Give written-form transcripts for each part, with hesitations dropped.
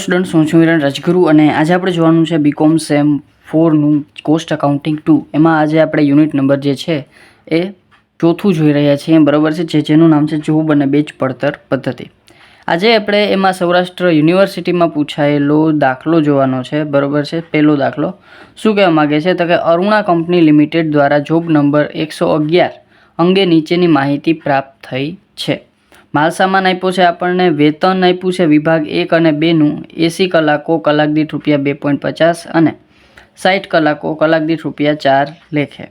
Student હું છું વિરાન રાજગુરુ અને આજે આપણે જોવાનું છે બીકોમ સેમ 4નું કોસ્ટ અકાઉન્ટિંગ 2 એમાં આજે આપણે યુનિટ નંબર જે છે એ ચોથું જોઈ રહ્યા છીએ બરાબર છે જેનું નામ છે જોબ અને બેચ પડતર પદ્ધતિ। આજે આપણે એમાં સૌરાષ્ટ્ર યુનિવર્સિટીમાં પૂછાયેલો દાખલો જોવાનો છે બરાબર છે। પહેલો દાખલો શું કહેવા માગે છે તો કે અરુણા કંપની લિમિટેડ દ્વારા જોબ નંબર 111 અંગે નીચેની માહિતી પ્રાપ્ત થઈ છે। माल सामान आप्यो छे आपने वेतन आप्યું છે विभाग 1 અને 2 નું 80 કલાકો કલાક દીઠ ₹2.50 અને 60 કલાકો કલાક દીઠ ₹4 લેખે।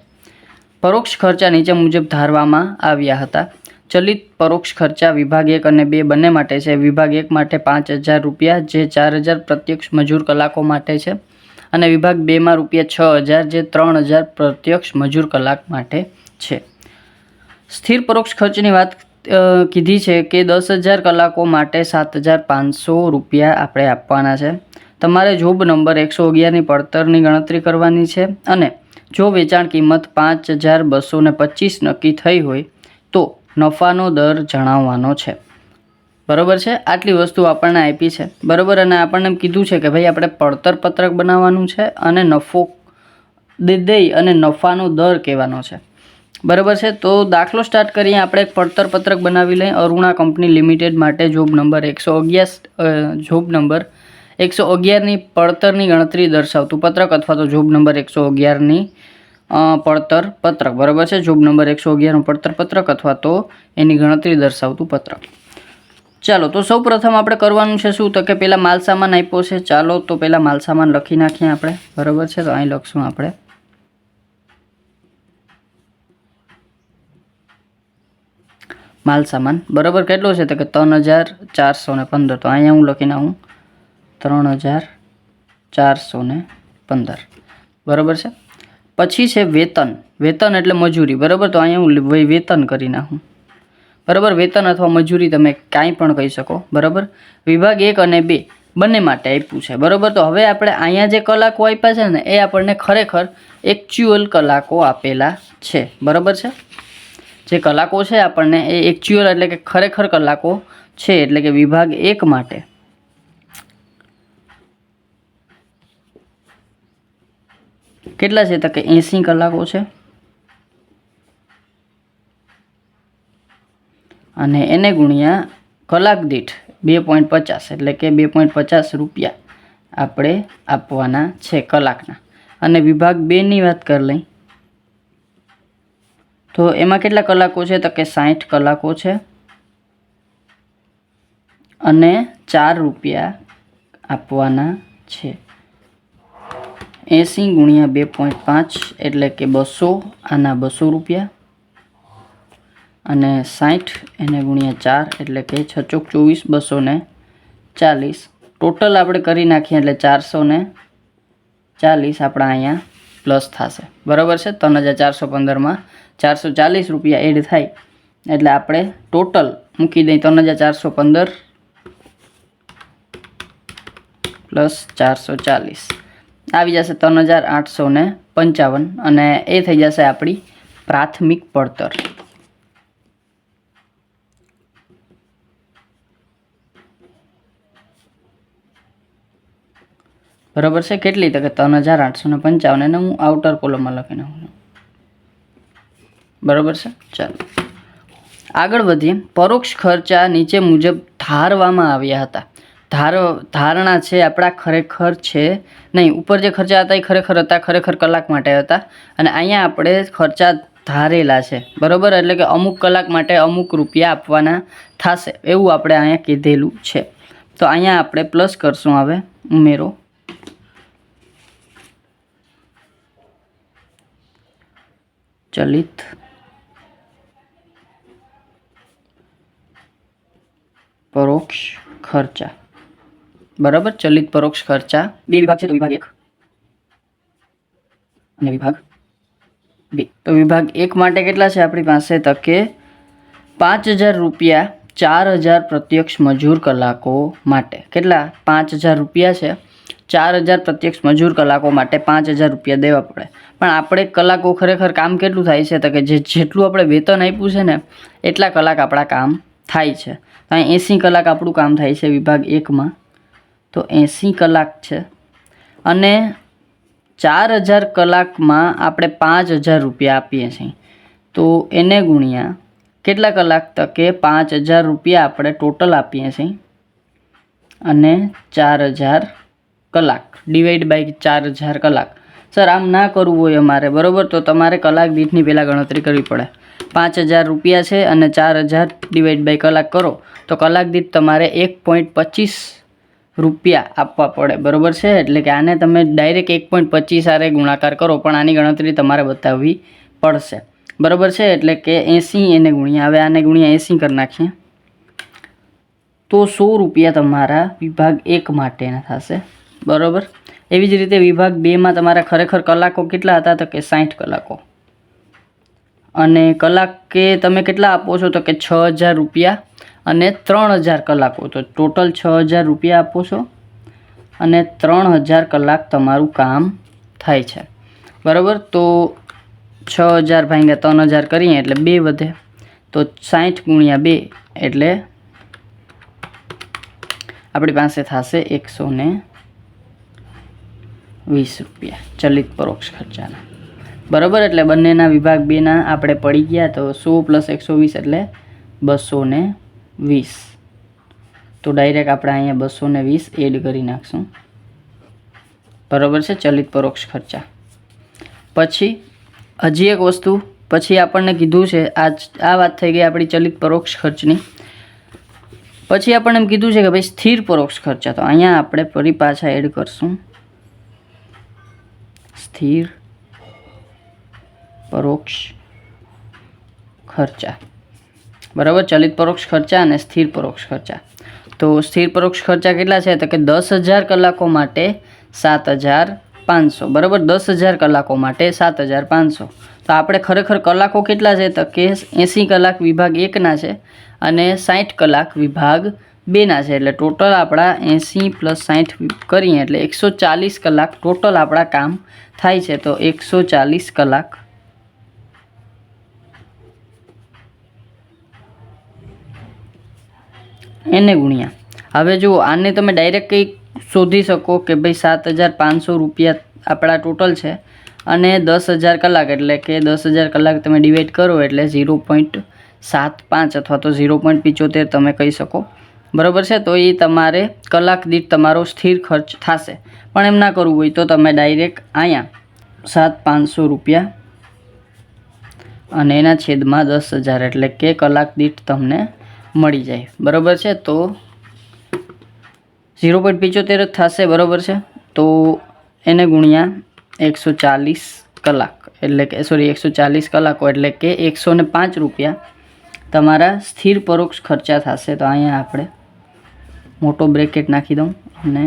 परोक्ष खर्चा नीचे मुजब धारवामां आव्या हता। चलित परोक्ष खर्चा विभाग 1 અને 2 बने माटे छे। विभाग 1 माटे ₹5000 जे 4000 प्रत्यक्ष मजूर कलाको माटे छे અને विभाग 2 में ₹6000 जे 3000 प्रत्यक्ष मजूर कलाक माटे छे। स्थिर परोक्ष खर्चनी वात कीधी है कि 10,000 कलाकों माटे ₹7,500 आपणे आपवाना छे। तमारे जॉब नंबर 111 पड़तरनी गणतरी करवानी छे अने जो वेचाण किंमत 5,225 नक्की थई होय तो नफानो दर जणाववानो छे बराबर है। आटली वस्तु आपणे आपी छे बराबर अने आपणे कीधुं छे कि भाई आपणे पड़तर पत्रक बनाववानुं छे अने नफो दई अने नफानो दर कहेवानो छे बराबर है। तो दाखलो स्टार्ट करिए। आप एक पड़तर पत्रक बनावी लें अरुणा कंपनी लिमिटेड माटे जॉब नंबर 111 नी पड़तरनी गणतरी दर्शावतुं पत्रक अथवा तो जॉब नंबर 111 नी पड़तर पत्रक बराबर है। जॉब नंबर 111 पड़तर पत्रक अथवा तो एनी गणतरी दर्शावतुं पत्रक। चलो तो सौ प्रथम आपणे करवानुं छे शुं तो कि पहेला माल सामान आप्यो छे। चालो तो पहेला माल सामान लखी नाखीए आपणे बराबर है। तो अहीं लखशुं आपणे माल सामान बराबर केटलो छे तो कि 3415। तो अहींया हूँ लखी नाखुं 3415 बराबर है। पछी छे वेतन। वेतन एटले मजूरी बराबर। तो अहींया हूँ वेतन करी नाखुं बराबर। वेतन अथवा मजूरी तमे कांई पण कही शको बराबर। विभाग 1 અને 2 बने माटे आप्युं छे बराबर। तो हवे आपणे अहींया जे कलाको आप्या छे ने ए आपणने खरेखर एक्चुअल कलाको आपेला छे बराबर है। जे कलाको छे आपणने ए एक्चुअल एटले के खरेखर कलाको छे एटले के विभाग 1 माटे केटला छे तो के 80 कलाको छे अने एने गुणिया कलाक दीठ 2.50 एटले के ₹2.50 आपणे आपवाना छे कलाकना। अने विभाग 2 नी वात कर लई तो एमां केटला कलाको छे तो के 60 कलाको छे अने ₹4 आपवाना छे। 80 गुणिया 2.5 एटले के 200 आना ₹200 अने 60 एने गुणिया 4 एटले के 6 चौक 24 240 टोटल आपणे करी नाखीए एटले 440 आपणा अहींया प्लस थशे बराबर है। 3415 में ₹440 एड थाय एटले आपणे टोटल मूकी दई 3415 प्लस 440 आवी जशे 3855 अने ए थई जशे आपणी प्राथमिक पड़तर बराबर है। केटली तो 3855 ने हूँ आउटर कोलम में लखी नाखुं बराबर है। चलो आगळ वधीए। परोक्ष खर्चा नीचे मुजब धारवामां आव्या हता। धारणा छे आपणा खरेखर छे नहीं। ऊपर जे खर्चा हता ए खरेखर हता खरेखर कलाक माटे हता अने अहींया आपणे खर्चा धारेला छे बराबर। एटले के अमुक कलाक माटे अमुक रुपया आपवाना थशे एवुं आपणे अहींया कीधेलुं छे। तो अहींया आपणे प्लस करशुं हवे उमेरो चलित परोक्ष खर्चा बराबर। चलित परोक्ष खर्चा बे विभाग है तो विभाग 1 અને विभाग 2। तो विभाग 1 माटे केटला छे आपणी पासे तो के ₹5000 4000 प्रत्यक्ष मजूर कलाको माटे केटला ₹5000 छे। 4000 प्रत्यक्ष मजूर कलाको माटे ₹5000 देवा पड़े पण आपणे कलाको खरेखर काम केटलुं थाय छे तो के जेटलुं आपणे वेतन आप्युं छे ने एटला कलाक आपणा काम थाय छे। तो 80 कलाक आपणुं काम थाय छे विभाग 1 में તો 80 કલાક છે અને 4000 કલાકમાં આપણે 5000 રૂપિયા આપીએ છીએ તો એને ગુણ્યા કેટલા કલાક તો કે 5000 રૂપિયા આપણે ટોટલ આપીએ છીએ અને 4000 કલાક ડિવાઈડ બાય 4000 કલાક. સર આમ ના કરવું હોય અમારે બરાબર તો તમારે કલાક દીઠની પહેલાં ગણતરી કરવી પડે. 5000 રૂપિયા છે અને 4000 ડિવાઈડ બાય કલાક કરો તો કલાક દીઠ તમારે 1.25 રૂપિયા આપવા પડે બરાબર છે. એટલે કે આને તમે ડાયરેક્ટ 1.25 આરે ગુણાકાર કરો પણ આની ગણતરી તમારે બતાવવી પડશે બરાબર છે. એટલે કે 80 એને ગુણ્યા, હવે આને ગુણ્યા 80 કરી નાખીએ તો 100 રૂપિયા તમારા વિભાગ 1 માટેના થશે બરાબર. એવી જ રીતે વિભાગ 2માં તમારા ખરેખર કલાકો કેટલા હતા તો કે 60 કલાકો અને કલાકે તમે કેટલા આપો છો તો કે 6000 રૂપિયા અને 3000 કલાકો. તો ટોટલ 6000 રૂપિયા આપો છો અને 3000 કલાક તમારું કામ થાય છે બરાબર. તો 6000 ભાગ્યા 3000 કરીએ એટલે 2 વધે તો 60 ગુણ્યા 2 એટલે આપણી પાસે થશે 120 રૂપિયા ચલિત પરોક્ષ ખર્ચાના બરાબર. એટલે બંનેના વિભાગ 2ના આપણે પડી ગયા તો 100 + 120 એટલે 220. તો ડાયરેક્ટ આપણે અહીંયા 220 એડ કરી નાખશું બરાબર છે ચલિત પરોક્ષ ખર્ચા. પછી હજી એક વસ્તુ પછી આપણને કીધું છે આ વાત થઈ ગઈ આપણી ચલિત પરોક્ષ ખર્ચની. પછી આપણને એમ કીધું છે કે ભાઈ સ્થિર પરોક્ષ ખર્ચા. તો અહીંયા આપણે ફરી પાછા એડ કરશું સ્થિર પરોક્ષ ખર્ચા બરાબર. ચલિત પરોક્ષ ખર્ચા અને સ્થિર પરોક્ષ ખર્ચા. તો સ્થિર પરોક્ષ ખર્ચા કેટલા છે તો કે 10000 કલાકો માટે 7500 બરાબર. 10000 કલાકો માટે 7500. તો આપણે ખરેખર કલાકો કેટલા છે તો કે 80 કલાક વિભાગ 1ના છે અને 60 કલાક વિભાગ 2ના છે. એટલે ટોટલ આપણા 80 + 60 કરીએ એટલે 140 કલાક ટોટલ આપણા કામ થાય છે. તો 140 કલાક એને ગુણ્યા. હવે જુઓ આને તમે ડાયરેક્ટ કંઈક શોધી શકો કે ભાઈ 7500 રૂપિયા આપણા ટોટલ છે અને 10000 કલાક એટલે કે 10000 કલાક તમે ડિવાઈડ કરો એટલે 0.75 અથવા તો 0.75 તમે કહી શકો બરાબર છે. તો એ તમારે કલાક દીઠ તમારો સ્થિર ખર્ચ થશે. પણ એમ ના કરવું હોય તો તમે ડાયરેક્ટ અહીંયા 7500 રૂપિયા અને એના છેદમાં 10000 એટલે કે કલાક દીઠ તમને મળી જાય બરાબર છે. તો 0.75 જ થશે બરાબર છે. તો એને ગુણ્યા 140 કલાક એટલે કે 140 કલાકો એટલે કે 105 રૂપિયા તમારા સ્થિર પરોક્ષ ખર્ચા થશે. તો અહીંયા આપણે મોટો બ્રેકેટ નાખી દઉં અને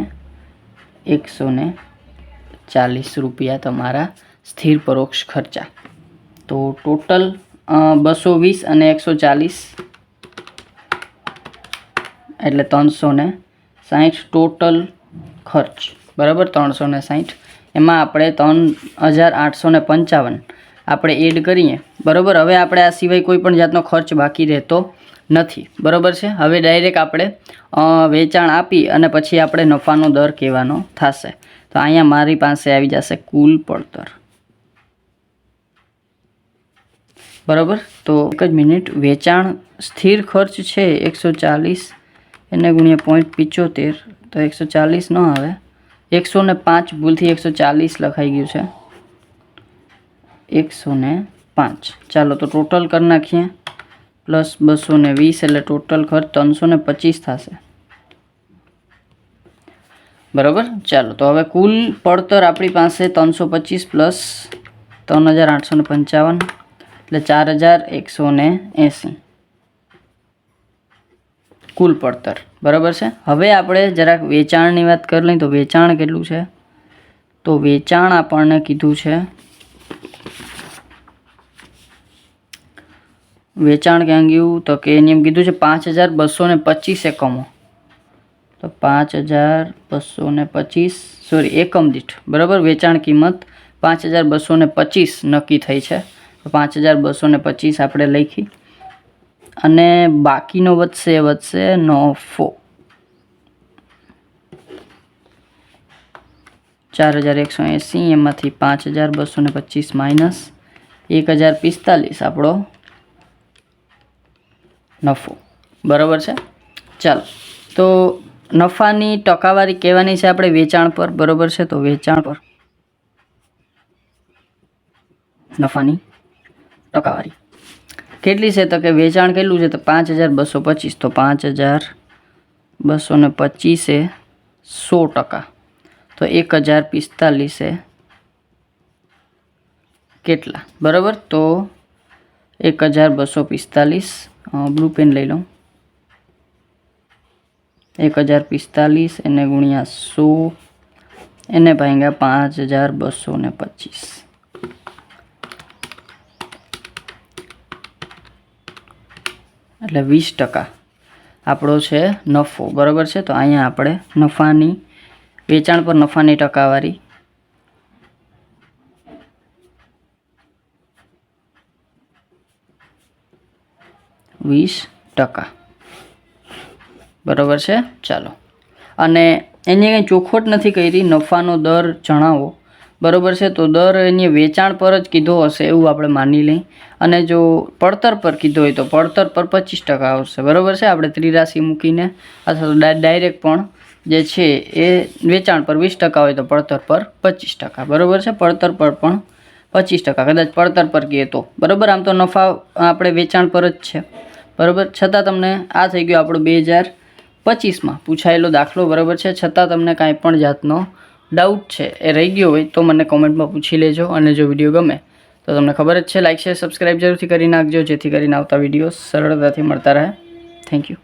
140 રૂપિયા તમારા સ્થિર પરોક્ષ ખર્ચા. તો ટોટલ 220 અને 140 એટલે 360 ટોટલ ખર્ચ બરાબર. 360 એમાં આપણે 3855 આપણે એડ કરીએ બરાબર. હવે આપણે આ સિવાય કોઈ પણ જાતનો ખર્ચ બાકી રહેતો નથી બરાબર છે. હવે ડાયરેક્ટ આપણે વેચાણ આપી અને પછી આપણે નફાનો દર કહેવાનો થશે. તો અહીંયા મારી પાસે આવી જશે કુલ પડતર બરાબર. તો એક જ મિનિટ. વેચાણ સ્થિર ખર્ચ છે 140 એને ગુણ્યા 0.75 તો 140 ન આવે 105 ભૂલથી 140 લખાઈ ગયું છે 105. ચાલો તો ટોટલ કરી નાખીએ પ્લસ 220 એટલે ટોટલ ખર્ચ 325 થશે બરાબર. ચાલો તો હવે કુલ પડતર આપણી પાસે 325 પ્લસ 3855 એટલે 4180 કુલ પડતર બરાબર છે. હવે આપણે જરાક વેચાણની વાત કરી લઈએ તો વેચાણ કેટલું છે તો વેચાણ આપણને કીધું છે વેચાણ ક્યાં ગયું તો કે એની એમ કીધું છે 5225 એકમો. તો 5225 એકમ દીઠ બરાબર. વેચાણ કિંમત 5225 નક્કી થઈ છે. તો 5225 આપણે લખી અને બાકીનો વધશે નફો 4180 એમાંથી 5225 માઇનસ 1045 આપણો નફો બરાબર છે। ચાલો તો નફાની ટકાવારી કહેવાની છે આપણે વેચાણ પર બરાબર છે। તો વેચાણ પર નફાની ટકાવારી કેટલી છે તો કે વેચાણ કેટલું છે તો 5225 તો 5225 એ 100% તો 1045 એ કેટલા બરાબર તો 1245 બ્લુ પેન લઈ લઉં 1045 એને ગુણ્યા 100 એને ભાગ્યા 5225 એટલે 20% આપણો છે નફો બરાબર છે। તો અહીંયા આપણે નફાની વેચાણ પર નફાની ટકાવારી %20 બરાબર છે। ચાલો અને એની કંઈ ચોખવટ નથી કરી નફાનો દર જણાવો બરાબર છે। તો દર એની વેચાણ પર જ કીધો હશે એવું આપણે માની લઈ અને જો પડતર પર કીધો હોય તો પડતર પર 25% આવશે બરાબર છે। આપણે ત્રિરાશી મૂકીને અથવા તો ડાયરેક્ટ પણ જે છે એ વેચાણ પર 20% હોય તો પડતર પર 25% બરાબર છે। પડતર પર પણ 25% કદાચ પડતર પર કહીએ તો બરાબર। આમ તો નફા આપણે વેચાણ પર જ છે બરાબર। છતાં તમને આ થઈ ગયો આપણો 2025માં પૂછાયેલો દાખલો બરાબર છે। છતાં તમને કાંઈ પણ જાતનો ડાઉટ છે એ રહી ગયો હોય તો મને કોમેન્ટમાં પૂછી લેજો અને જો વિડીયો ગમે તો તમને ખબર જ છે લાઇક શેર સબસ્ક્રાઈબ જરૂરથી કરી નાખજો જેથી કરીને આવતા વિડીયો સરળતાથી મળતા રહે। Thank you.